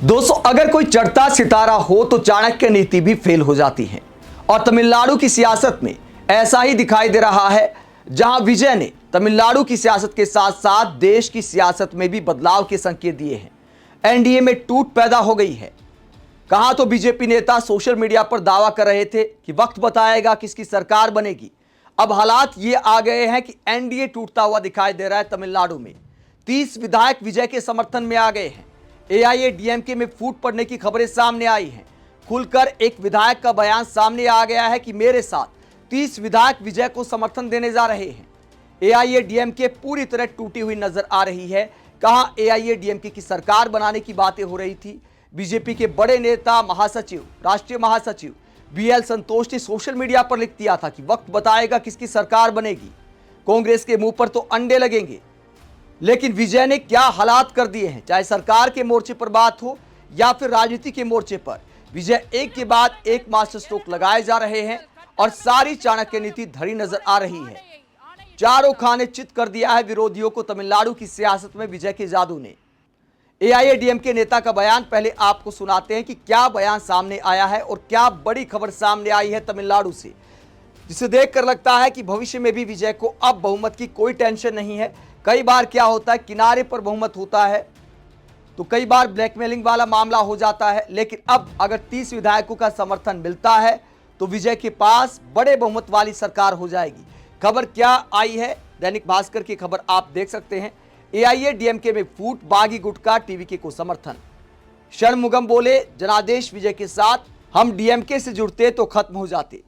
दोस्तों, अगर कोई चढ़ता सितारा हो तो चाणक्य नीति भी फेल हो जाती है और तमिलनाडु की सियासत में ऐसा ही दिखाई दे रहा है, जहां विजय ने तमिलनाडु की सियासत के साथ साथ देश की सियासत में भी बदलाव के संकेत दिए हैं। एनडीए में टूट पैदा हो गई है। कहां तो बीजेपी नेता सोशल मीडिया पर दावा कर रहे थे कि वक्त बताएगा किसकी सरकार बनेगी। अब हालात ये आ गए हैं कि एनडीए टूटता हुआ दिखाई दे रहा है। तमिलनाडु में 30 विधायक विजय के समर्थन में आ गए हैं। एआईएडीएमके में फूट पड़ने की खबरें सामने आई हैं। खुलकर एक विधायक का बयान सामने आ गया है कि मेरे साथ 30 विधायक विजय को समर्थन देने जा रहे हैं। एआईएडीएमके पूरी तरह टूटी हुई नजर आ रही है। कहां एआईएडीएमके की सरकार बनाने की बातें हो रही थी। बीजेपी के बड़े नेता महासचिव, राष्ट्रीय महासचिव बीएल संतोष ने सोशल मीडिया पर लिख दिया था कि वक्त बताएगा किसकी सरकार बनेगी। कांग्रेस के मुंह पर तो अंडे लगेंगे। लेकिन विजय ने क्या हालात कर दिए हैं, चाहे सरकार के मोर्चे पर बात हो या फिर राजनीति के मोर्चे पर। विजय एक के बाद एक मास्टर स्ट्रोक लगाए जा रहे हैं और सारी चाणक्य नीति धरी नजर आ रही है। चारों खाने चित कर दिया है विरोधियों को तमिलनाडु की सियासत में विजय के जादू ने। एआईएडीएमके नेता का बयान पहले आपको सुनाते हैं कि क्या बयान सामने आया है और क्या बड़ी खबर सामने आई है तमिलनाडु से, जिसे देखकर लगता है कि भविष्य में भी विजय को अब बहुमत की कोई टेंशन नहीं है। कई बार क्या होता है, किनारे पर बहुमत होता है तो कई बार ब्लैकमेलिंग वाला मामला हो जाता है। लेकिन अब अगर 30 विधायकों का समर्थन मिलता है तो विजय के पास बड़े बहुमत वाली सरकार हो जाएगी। खबर क्या आई है, दैनिक भास्कर की खबर आप देख सकते हैं। एआईएडीएमके में फूट, बागी गुटका टीवीके को समर्थन। षणमुगम बोले, जनादेश विजय के साथ हम डीएमके से जुड़ते तो खत्म हो जाते।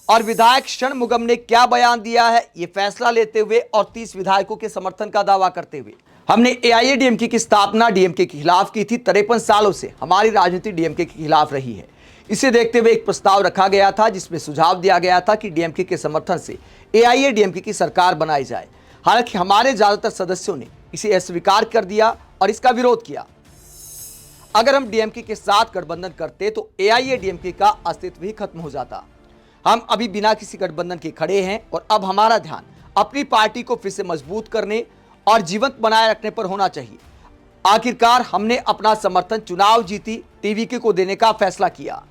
और विधायक षणमुगम ने क्या बयान दिया है, ये फैसला लेते हुए और 30 विधायकों के समर्थन का दावा करते हुए। हमने एआईएडीएमके की स्थापना डीएमके के खिलाफ की थी। 53 सालों से हमारी राजनीति डीएमके के खिलाफ रही है। इसे देखते हुए एक प्रस्ताव रखा गया था जिसमें सुझाव दिया गया था कि डीएमके के समर्थन से एआईएडीएमके की सरकार बनाई जाए। हालांकि हमारे ज्यादातर सदस्यों ने इसे अस्वीकार कर दिया और इसका विरोध किया। अगर हम डीएमके के साथ गठबंधन करते तो एआईएडीएमके का अस्तित्व ही खत्म हो जाता। हम अभी बिना किसी गठबंधन के खड़े हैं और अब हमारा ध्यान अपनी पार्टी को फिर से मजबूत करने और जीवंत बनाए रखने पर होना चाहिए। आखिरकार हमने अपना समर्थन चुनाव जीती टीवीके को देने का फैसला किया।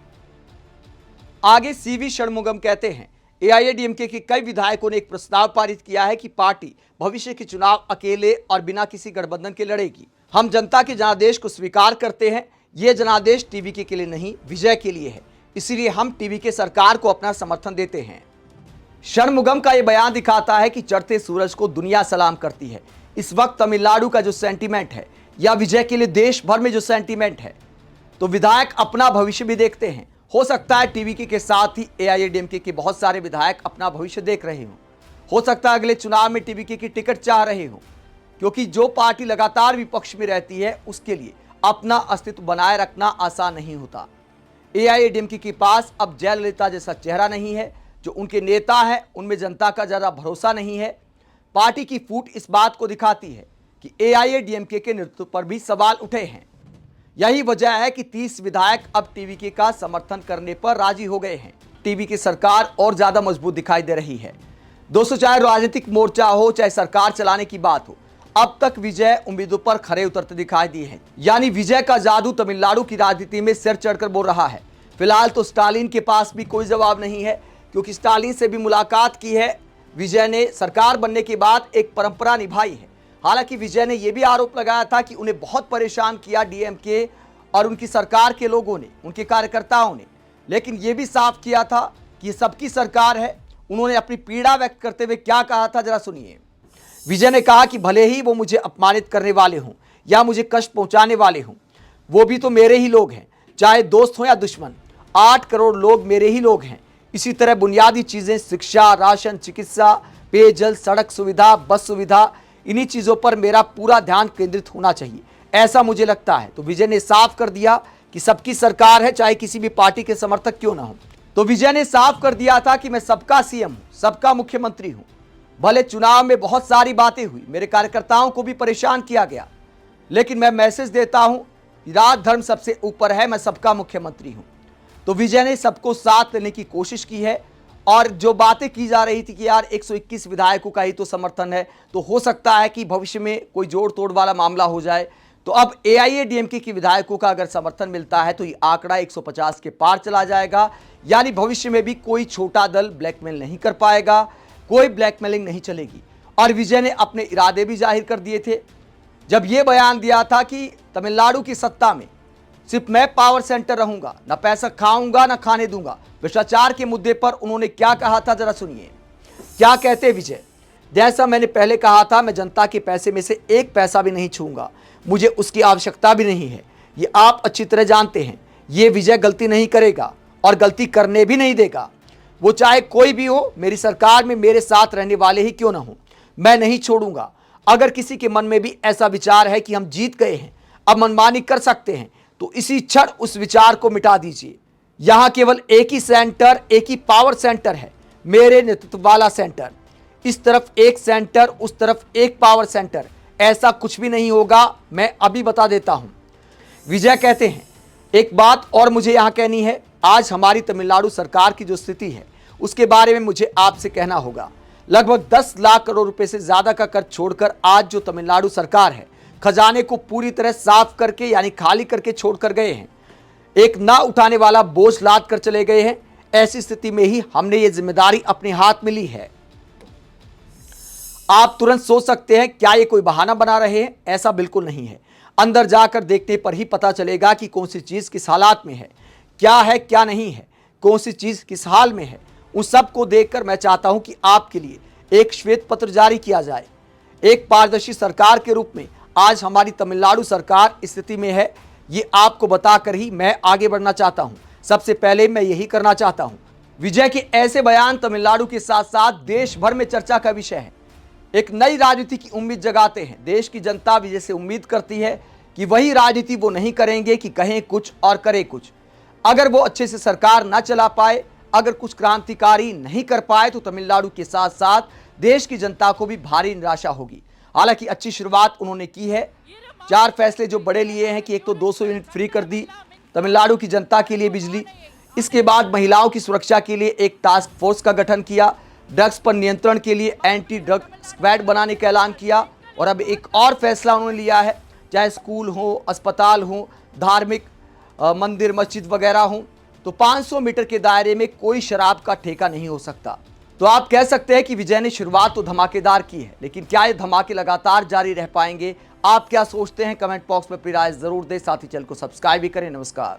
आगे सीवी षणमुगम कहते हैं, एआईएडीएमके के कई विधायकों ने एक प्रस्ताव पारित किया है कि पार्टी भविष्य के चुनाव अकेले और बिना किसी गठबंधन के लड़ेगी। हम जनता के जनादेश को स्वीकार करते हैं। यह जनादेश टीवीके के लिए नहीं, विजय के लिए है। इसीलिए हम टीवीके सरकार को अपना समर्थन देते हैं। षणमुगम का यह बयान दिखाता है कि चढ़ते सूरज को दुनिया सलाम करती है। इस वक्त तमिलनाडु का जो सेंटीमेंट है या विजय के लिए देश भर में जो सेंटीमेंट है, तो विधायक अपना भविष्य भी देखते हैं। हो सकता है टीवीके के साथ ही एआईएडीएमके के बहुत सारे विधायक अपना भविष्य देख रहे हों। हो सकता है अगले चुनाव में टीवीके की टिकट चाह रहे हों, क्योंकि जो पार्टी लगातार विपक्ष में रहती है उसके लिए अपना अस्तित्व बनाए रखना आसान नहीं होता। एआईएडीएमके के पास अब जयललिता जैसा चेहरा नहीं है। जो उनके नेता हैं उनमें जनता का ज़्यादा भरोसा नहीं है। पार्टी की फूट इस बात को दिखाती है कि एआईएडीएमके के नेतृत्व पर भी सवाल उठे हैं। यही वजह है कि 30 विधायक अब टीवीके का समर्थन करने पर राजी हो गए हैं। टीवीके सरकार और ज्यादा मजबूत दिखाई दे रही है। दोस्तों, चाहे राजनीतिक मोर्चा हो चाहे सरकार चलाने की बात हो, अब तक विजय उम्मीदों पर खरे उतरते दिखाई दिए हैं। यानी विजय का जादू तमिलनाडु की राजनीति में सिर चढ़कर बोल रहा है। फिलहाल तो स्टालिन के पास भी कोई जवाब नहीं है, क्योंकि स्टालिन से भी मुलाकात की है। विजय ने सरकार बनने के बाद एक परंपरा निभाई है। हालांकि विजय ने यह भी आरोप लगाया था कि उन्हें बहुत परेशान किया डीएमके और उनकी सरकार के लोगों ने, उनके कार्यकर्ताओं ने। लेकिन यह भी साफ किया था कि ये सबकी सरकार है। उन्होंने अपनी पीड़ा व्यक्त करते हुए क्या कहा था, जरा सुनिए। विजय ने कहा कि भले ही वो मुझे अपमानित करने वाले हों या मुझे कष्ट पहुंचाने वाले हों, वो भी तो मेरे ही लोग हैं, चाहे दोस्त हों या दुश्मन। 8 करोड़ लोग मेरे ही लोग हैं। इसी तरह बुनियादी चीजें, शिक्षा, राशन, चिकित्सा, पेयजल, सड़क सुविधा, बस सुविधा, इन्हीं चीजों पर मेरा पूरा ध्यान केंद्रित होना चाहिए, ऐसा मुझे लगता है। तो विजय ने साफ कर दिया कि सबकी सरकार है, चाहे किसी भी पार्टी के समर्थक क्यों ना हो। तो विजय ने साफ कर दिया था कि मैं सबका सीएम हूं, सबका मुख्यमंत्री हूं। भले चुनाव में बहुत सारी बातें हुई, मेरे कार्यकर्ताओं को भी परेशान किया गया, लेकिन मैं मैसेज देता हूं कि राज धर्म सबसे ऊपर है, मैं सबका मुख्यमंत्री हूं। तो विजय ने सबको साथ लेने की कोशिश की है। और जो बातें की जा रही थी कि यार 121 विधायकों का ही तो समर्थन है, तो हो सकता है कि भविष्य में कोई जोड़ तोड़ वाला मामला हो जाए। तो अब एआईएडीएमके की विधायकों का अगर समर्थन मिलता है तो ये आंकड़ा 150 के पार चला जाएगा। यानी भविष्य में भी कोई छोटा दल ब्लैकमेल नहीं कर पाएगा, कोई ब्लैकमेलिंग नहीं चलेगी। और विजय ने अपने इरादे भी जाहिर कर दिए थे जब यह बयान दिया था कि तमिलनाडु की सत्ता में सिर्फ मैं पावर सेंटर रहूंगा, ना पैसा खाऊंगा ना खाने दूंगा। भ्रष्टाचार के मुद्दे पर उन्होंने क्या कहा था, जरा सुनिए। क्या कहते विजय, जैसा मैंने पहले कहा था, मैं जनता के पैसे में से एक पैसा भी नहीं छूंगा, मुझे उसकी आवश्यकता भी नहीं है। ये आप अच्छी तरह जानते हैं। ये विजय गलती नहीं करेगा और गलती करने भी नहीं देगा। वो चाहे कोई भी हो, मेरी सरकार में मेरे साथ रहने वाले ही क्यों ना हो, मैं नहीं छोड़ूंगा। अगर किसी के मन में भी ऐसा विचार है कि हम जीत गए हैं, अब मनमानी कर सकते हैं, तो इसी क्षण उस विचार को मिटा दीजिए। यहां केवल एक ही सेंटर, एक ही पावर सेंटर है, मेरे नेतृत्व वाला सेंटर। इस तरफ एक सेंटर, उस तरफ एक पावर सेंटर, ऐसा कुछ भी नहीं होगा, मैं अभी बता देता हूं। विजय कहते हैं, एक बात और मुझे यहां कहनी है। आज हमारी तमिलनाडु सरकार की जो स्थिति है उसके बारे में मुझे आपसे कहना होगा। लगभग 10 लाख करोड़ रुपए से ज्यादा का कर्ज छोड़कर आज जो तमिलनाडु सरकार है, खजाने को पूरी तरह साफ करके यानी खाली करके छोड़कर गए हैं। एक ना उठाने वाला बोझ लाद कर चले गए हैं। ऐसी स्थिति में ही हमने ये जिम्मेदारी अपने हाथ में ली है। आप तुरंत सोच सकते हैं क्या ये कोई बहाना बना रहे हैं? ऐसा बिल्कुल नहीं है। अंदर जाकर देखने पर ही पता चलेगा कि कौन सी चीज किस हालात में है क्या नहीं है, कौन सी चीज किस हाल में है। उन सब को देखकर मैं चाहता हूं कि आपके लिए एक श्वेत पत्र जारी किया जाए। एक पारदर्शी सरकार के रूप में आज हमारी तमिलनाडु सरकार स्थिति में है, ये आपको बताकर ही मैं आगे बढ़ना चाहता हूं। सबसे पहले मैं यही करना चाहता हूं। विजय के ऐसे बयान तमिलनाडु के साथ साथ देश भर में चर्चा का विषय है। एक नई राजनीति की उम्मीद जगाते हैं। देश की जनता विजय से उम्मीद करती है कि वही राजनीति वो नहीं करेंगे कि कहें कुछ और करें कुछ। अगर वो अच्छे से सरकार ना चला पाए, अगर कुछ क्रांतिकारी नहीं कर पाए, तो तमिलनाडु के साथ साथ देश की जनता को भी भारी निराशा होगी। हालांकि अच्छी शुरुआत उन्होंने की है। 4 फैसले जो बड़े लिए हैं कि एक तो 200 यूनिट फ्री कर दी तमिलनाडु की जनता के लिए बिजली। इसके बाद महिलाओं की सुरक्षा के लिए एक टास्क फोर्स का गठन किया। ड्रग्स पर नियंत्रण के लिए एंटी ड्रग स्क्वाड बनाने का ऐलान किया। और अब एक और फैसला उन्होंने लिया है, चाहे स्कूल हो, अस्पताल हो, धार्मिक मंदिर मस्जिद वगैरह हो, तो 500 मीटर के दायरे में कोई शराब का ठेका नहीं हो सकता। तो आप कह सकते हैं कि विजय ने शुरुआत तो धमाकेदार की है, लेकिन क्या ये धमाके लगातार जारी रह पाएंगे? आप क्या सोचते हैं? कमेंट बॉक्स में अपनी राय जरूर दें। साथ ही चैनल को सब्सक्राइब भी करें। नमस्कार।